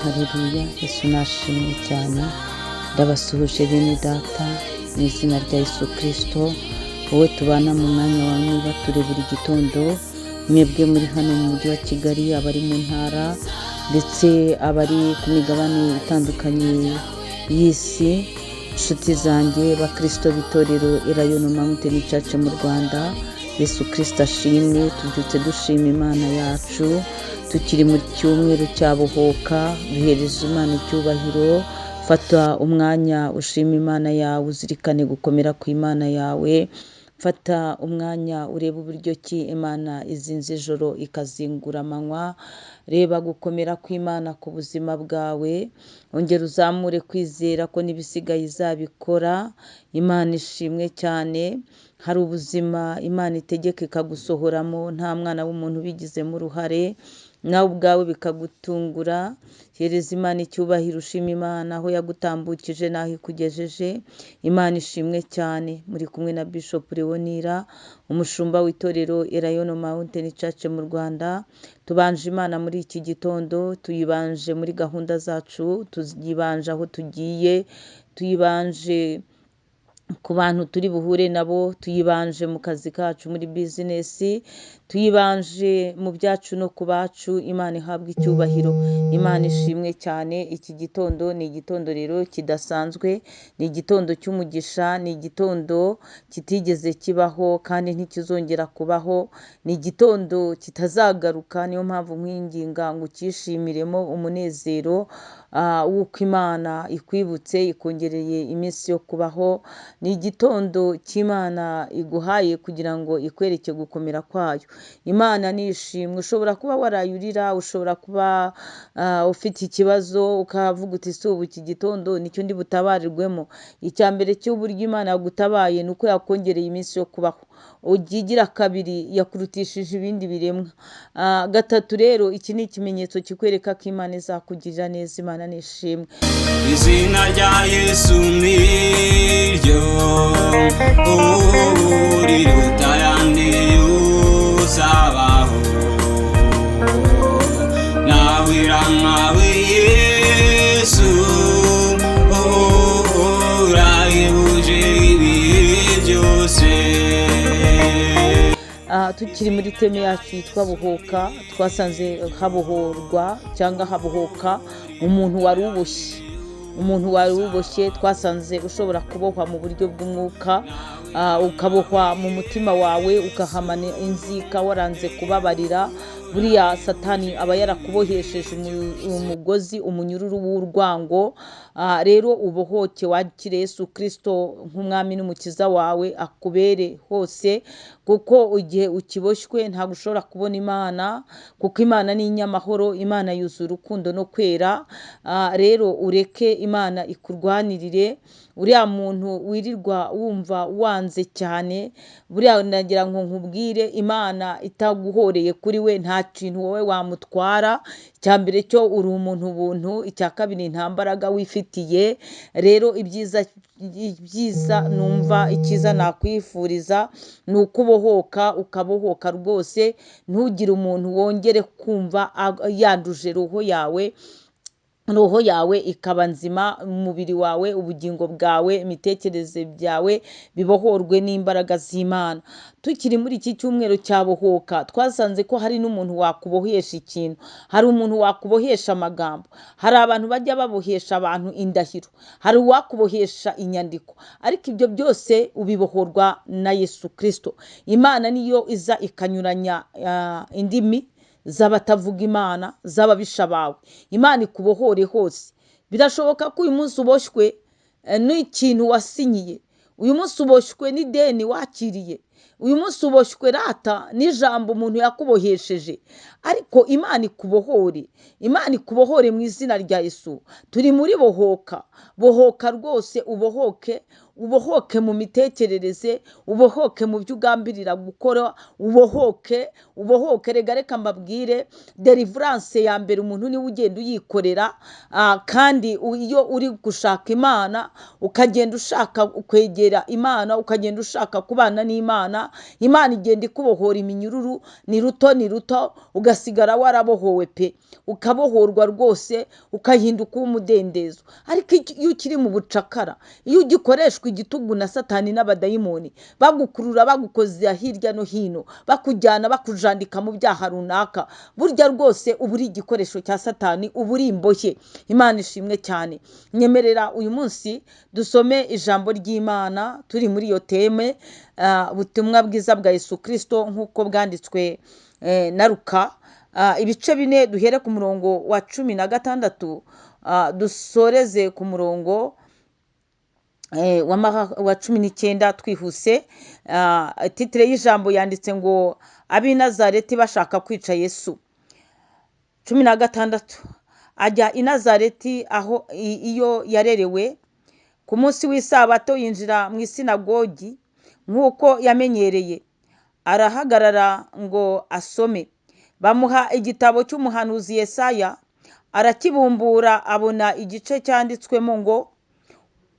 haleluya. Yesu nashimwe cyane. Ndabasuhuje bene data mu izina rya Yesu Kristo. Wowe tubana mu mwanya wawe niba turi buri gitondo, mwebwe muri hano mu mujyi wa Kigali, abari mu ntara ndetse abari ku migabane itandukanye y'isi, inshuti zanjye bakristo b'itorero Elayono Mountain Church mu Rwanda. Yesu Kristo ashimwe. Tubyutse dushima Imana yacu, tukiri mu cyumweru cya buhoka, duhereza Imana icyubahiro. Fata umwanya ushima Imana yawe, uzirikane gukomera ku Imana yawe. Fata umwanya ureba uburyo ki Imana izinze ijoro ikazingura amanywa. Reba gukomera kw'Imana ku buzima bwawe, ongera uzamure kwizera ko n'ibisigaye izabikora. Imana ishimwe cyane. Hari ubuzima Imana itegeka ikagusohoramo nta mwana w'umuntu ubigizemo uruhare, nawe ubwawe bikagutungura. Hereza Imana icyubahiro, ushima Imana aho yagutambukije n'aho ikugejeje. Imana ishimwe cyane. Muri kumwe na Bishop Leonira, umushumba w'itorero Elayono Mountain Church mu Rwanda. Tubanje Imana muri iki gitondo, tuyibanje muri gahunda zacu, tuyibanje aho tugiye, tuyibanje ku bantu turi buhure nabo, tuyibanje mu kazi kacu muri business, tuyibanje mu byacu no ku bacu. Imana ihabwa icyubahiro. Imana ishimwe cyane. Iki gitondo ni igitondo rero kidasanzwe, ni igitondo cy'umugisha, ni igitondo kitigeze kibaho kandi ntikizongera kubaho, ni igitondo kitazagaruka. Niyo mpamvu nkwinginga ngo ukishimiremo umunezero w'uko Imana ikwibutse ikongereye iminsi yo kubaho. Ni igitondo cy'Imana iguhaye kugira ngo ikwereke gukomera kwayo. Imana nishimwe. Ushobora kuba warayurira, ushobora kuba ufite ikibazo ukavuga uti si ubu iki gitondo nicyo ndi butabarirwemo. Icya mbere cy'uburyo Imana yagutabaye ni uko yakongereye iminsi yo kubaho. Ugigira kabiri, yakurutishije ibindi biremwa. Gatatu rero, iki ni ikimenyetso kikwereka ko Imana izakugirira neza. Imana nishimwe. Izina rya Yesu niryo riruta ayandi uzabaho. Nawe irankawe Yesu, urahebuje ibihe byose. Tukiri muri teme yacu yitwa buhoka, twasanze habohorwa cyangwa habohoka umuntu wari uboshye. Umuntu wari uboshye twasanze ushobora kubohwa mu buryo bw'umwuka, ukabohwa mu mutima wawe, ukahamana inzika waranze kubabarira. Buriya Satani aba yarakubohesheje umugozi, umunyururu w'urwango. Rero ubohoke, wakire Yesu Kristo nk'umwami n'umukiza wawe, akubere hose, kuko igihe ukiboshywe ntabwo ushobora kubona Imana, kuko Imana ni inyamahoro. Imana yuzuye urukundo no kwera. Rero ureke Imana ikurwanirire. Uriya muntu wirirwa wumva wanze cyane, buriya ndagira ngo nkubwire, Imana itaguhoreye kuri we nta kintu wowe wamutwara. Icya mbere cyo uri umuntu ubuntu, icya kabiri nta mbaraga wifitiye. Rero ibyiza numva, icyiza nakwifuriza ni ukubohoka, ukabohoka rwose. Ntugire umuntu wongere kumva yanduje roho yawe ikaba nzima, umubiri wawe, ubugingo bwawe, imitekerereze byawe bibohorwe n'imbaraga z'Imana. Tukiri muri iki cyumweru cya buhoka, twasanze ko hari n'umuntu wakubohesha ikintu. Hari umuntu wakubohesha amagambo. Hari abantu bajya babohesha abantu indahiro. Hari uwakubohesha inyandiko. Ariko ibyo byose ubibohorwa na Yesu Kristo. Imana niyo iza ikanyuranya indimi z'abatavuga Imana, z'ababisha bawe. Imana ikubohore hose. Birashoboka ko uyu munsi uboshywe n'ikintu wasinyiye. Uyu munsi uboshywe n'ideni wakiriye. Uyu munsi uboshywe rata n'ijambo umuntu yakubohesheje. Ariko Imana ikubohore. Imana ikubohore mu izina rya Yesu. Turi muri bohoka. Bohoka rwose, ubohoke. Ubohoke mu mitekerereze, ubohoke mu byo ugambirira gukora, ubohoke. Rega reka mbabwire, deliverance ya mbere umuntu niwe ugenda uyikorera. Kandi iyo uri gushaka Imana, ukagenda ushaka kwegera Imana, ukagenda ushaka kubana n'Imana, Imana igenda ikubohora iminyururu ni ruto ugasigara warabohowe pe, ukabohorwa rwose ukahinduka umudendezo. Ariko iyo ukiri mu bucakara, iyo ugikoreshwa igitugu na Satani n'abadayimoni, bagukurura bagukoza hirya no hino, bakujyana bakujandika mu byaha runaka, burya rwose uba uri igikoresho cya Satani, uba uri imbohe. Imana ishimwe cyane. Nyemerera uyu munsi dusome ijambo ry'Imana turi muri iyo teme, ubutumwa bwiza bwa Yesu Kristo nk'uko bwanditswe na Luka, ibice 4 duhere ku murongo wa 16, dusoreze ku murongo wa 19 twihuse. Titire y'ijambo yanditse ngo ab'i Nazareti bashaka kwica Yesu. 16, ajya i Nazareti aho iyo yarerewe. Ku munsi w'isabato yinjira mu isinagogi nk'uko yamenyereye, arahagarara ngo asome. Bamuha igitabo cy'umuhanuzi Yesaya, arakibumbura abona igice cyanditswemo ngo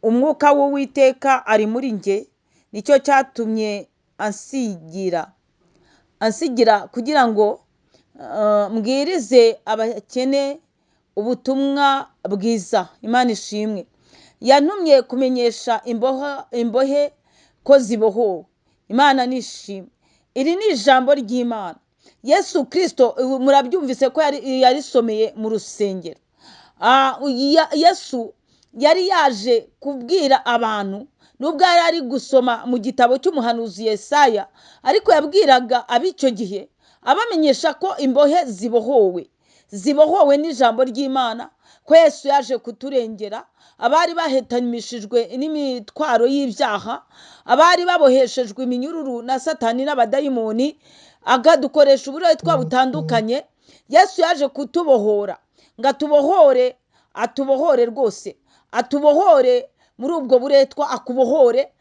umwuka w'Uwiteka ari muri njye, nicyo cyatumye ansigira kugira ngo mbwirize abakene ubutumwa bwiza. Imana ishimwe. Yantumye kumenyesha imbohe ko zibohowe. Imana nishimwe. Iri ni ijambo ry'Imana. Yesu Kristo murabyumvise ko yarisomeye mu rusengero. Yesu yari yaje kubwira abantu, nubwo yari ari gusoma mu gitabo cy'umuhanuzi Yesaya, ariko yabwiraga ab'icyo gihe abamenyesha ko imbohe zibohowe n'ijambo ry'Imana, ko Yesu yaje kuturengera abari bahetanishijwe n'imitwaro y'ibyaha, abari baboheshejwe iminyururu na Satani n'abadayimoni, agadukoresha uburetwa butandukanye. Yesu yaje kutubohora, ngo atubohore rwose, atubohore muri ubwo buretwa, akubohore.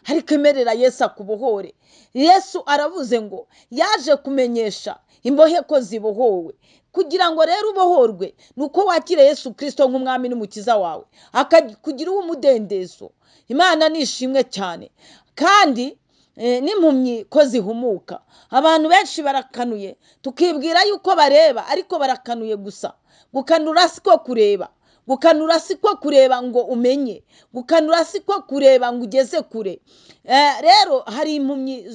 Ariko emerera Yesu akubohore. Yesu aravuze ngo yaje kumenyesha imbohe ko zibohowe. Kugira ngo rero ubohorwe, nuko wakire Yesu Kristo nk'umwami n'umukiza wawe, akakugira umudendezo. Imana nishimwe cyane. Kandi n'impumyi ko zihumuka. Abantu benshi barakanuye, tukibwira yuko bareba, ariko barakanuye gusa. Gukanura siko kureba. Gukanura siko kureba ngo umenye. Gukanura siko kureba ngo ugeze kure. Rero hari impumyi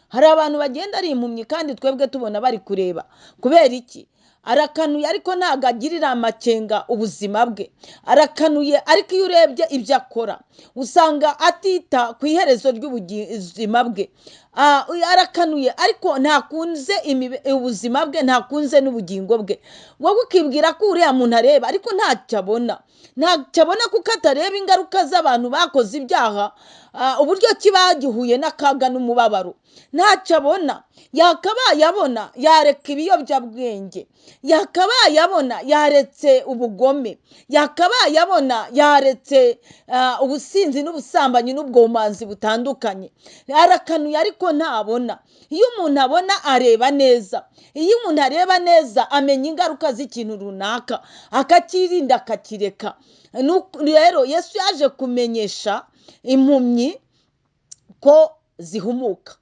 hari abantu bagenda ari impumyi kandi twebwe tubona bari kureba. Kubera iki? Arakanuye ariko ntago agirira amakenga ubuzima bwe. Arakanuye ariko iyo urebye ibyo akora usanga atita ku iherezo ry'ubuzima bwe. Arakanuye ariko ntakunze ubuzima bwe, ntakunze n'ubugingo bwe. Wowe ukibwira ko uriya muntu areba, ariko ntacyo abona kuko atareba ingaruka z'abantu bakoze ibyaha, uburyo kibagihuye n'akaga n'umubabaro. Ntacyo abona. Yakabaye abona yareka ibiyobyabwenge, yakabaye abona yaretse ubugome, yakabaye abona yaretse ubusinzi n'ubusambanyi n'ubwomanzi butandukanye. Arakanuye ariko ntabona. Iyo umuntu abona areba neza. Iyo umuntu areba neza amenya ingaruka z'ikintu runaka, akakirinda akakireka. Rero Yesu yaje kumenyesha impumyi ko zihumuka.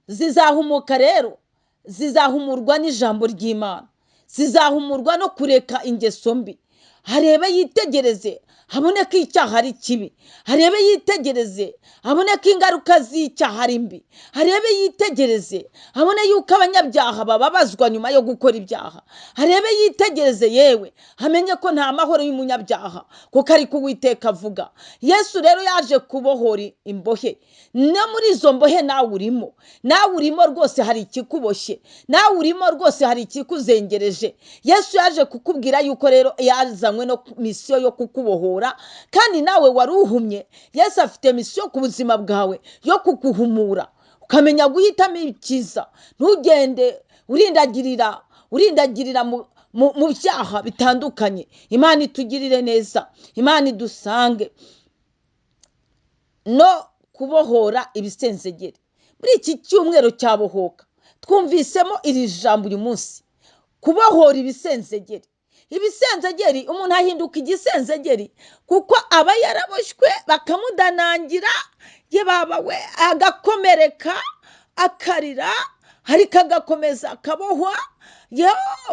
Zizahumuka rero, zizahumurwa n'ijambo ry'Imana, zizahumurwa no kureka ingeso mbi. Harebe yitegereze, habone ko icyaha ari kibi. Harebe yitegereze, habone ko ingaruka z'icyaha ari mbi. Harebe yitegereze, habone yuko abanyabyaha bababazwa nyuma yo gukora ibyaha. Harebe yitegereze yewe, hamenye ko nta mahoro y'umunyabyaha, kuko ari ko Uwiteka avuga. Yesu rero yaje kubohora imbohe. No muri izo mbohe nawe urimo rwose, hari ikikuboshye. Nawe urimo rwose, hari ikikuzengereje. Yesu yaje kukubwira yuko rero yazanywe no misiyo yo kukubohora, kandi nawe waruhumye. Yesu afite misiyo ku buzima bwawe yo kukuhumura, ukamenya guhitamo icyiza. Ntugende urindagirira mu byaha bitandukanye. Imana itugirire neza, Imana idusange. No kubohora ibisenzegere. Muri iki cyumweru cyabohoka twumvisemo iri jambo uyu munsi, kubohora ibisenzegere. ibisenzegeri umuntu ahinduka igisenzegeri kuko aba yaraboshywe bakamudanangira ye baba we agakomereka akarira ariko agakomeza akabohwa.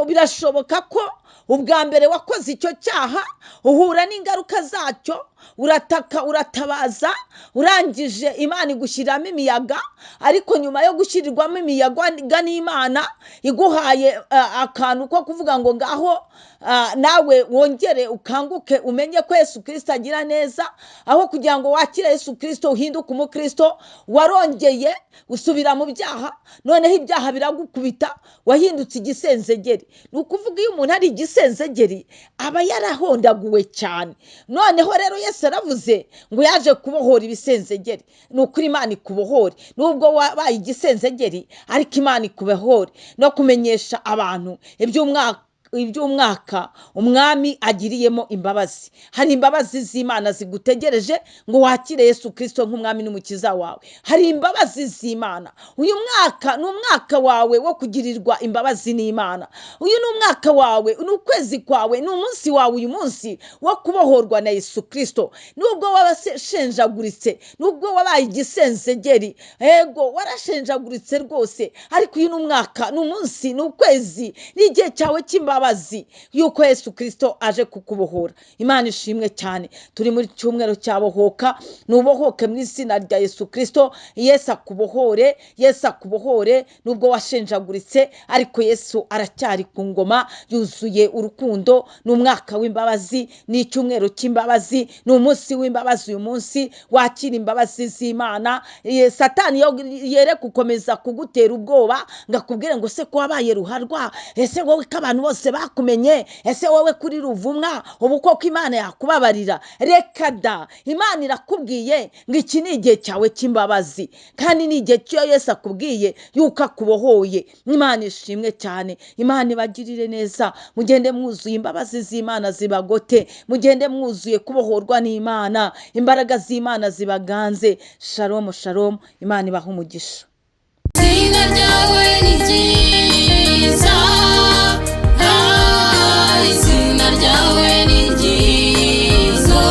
Birashoboka ko ubwa mbere wakoze icyo cyaha uhura n'ingaruka zacyo, urataka uratabaza, urangije Imana igushyiramo imiyaga, ariko nyuma yo gushyirirwamo imiyaga n'Imana iguhaye akantu ko kuvuga ngo ngaho nawe wongere ukanguke umenye ko Yesu Kristo agira neza, aho kugira ngo wakire Yesu Kristo uhinduke umukristo warongeye usubira mu byaha, noneho ibyaha biragukubita wahindutse igisenzegeri. Ni ukuvuga iyo umuntu ari igisenzegeri aba yarahondaguwe cyane. Noneho rero Yesu aravuze ngo yaje kubohora ibisenzegeri. Ni ukuri Imana ikubohore, nubwo wabaye igisenzegeri ariko Imana ikubohore no kumenyesha abantu iby'umwaka umwami agiriyemo imbabazi. Hari imbabazi z'Imana zigutegereje ngo wakire Yesu Kristo nk'umwami n'umukiza wawe. Hari imbabazi z'Imana. Uyu mwaka ni umwaka wawe wo kugirirwa imbabazi n'Imana. Uyu ni umwaka wawe, ni ukwezi kwawe, ni umunsi wawe uyu munsi wo kubohorwa na Yesu Kristo. Nubwo wabashenjaguritse, nubwo wabaye igisenzegeri, ego warashenjaguritse rwose, ariko uyu ni umwaka, ni umunsi, ni ukwezi, ni igihe cyawe cy'imbabazi yuko Yesu Kristo aje kukubohora. Imana ishimwe cyane. Turi muri cyumweru cyabohoka, nubohoke mu izina rya Yesu Kristo. Yesu akubohore, Yesu akubohore. Nubwo washenjaguritse ariko Yesu aracyari ku ngoma, yuzuye urukundo. Ni umwaka w'imbabazi, ni icyumweru cy'imbabazi, ni umunsi w'imbabazi. Uyu munsi wakira imbabazi z'Imana. Satani yere gukomeza kugutera ubwoba ngakubwire ngo se ko wabaye ruharwa, ese wowe k'abantu bose bakumenye, ese wowe kuri ruvumwa ubu koko Imana yakubabarira. Reka da, Imana irakubwiye ngo iki ni igihe cyawe cy'imbabazi, kandi ni igihe cyo Yesu akubwiye yuko akubohoye. Imana ishimwe cyane. Imana ibagirire neza. Mugende mwuzuye imbabazi z'Imana zibagote, mugende mwuzuye kubohorwa n'Imana, imbaraga z'Imana zibaganze. Shalom shalom. Imana ibahe umugisha. Izina ryawe ni ryiza, izina ryawe ni ryiza.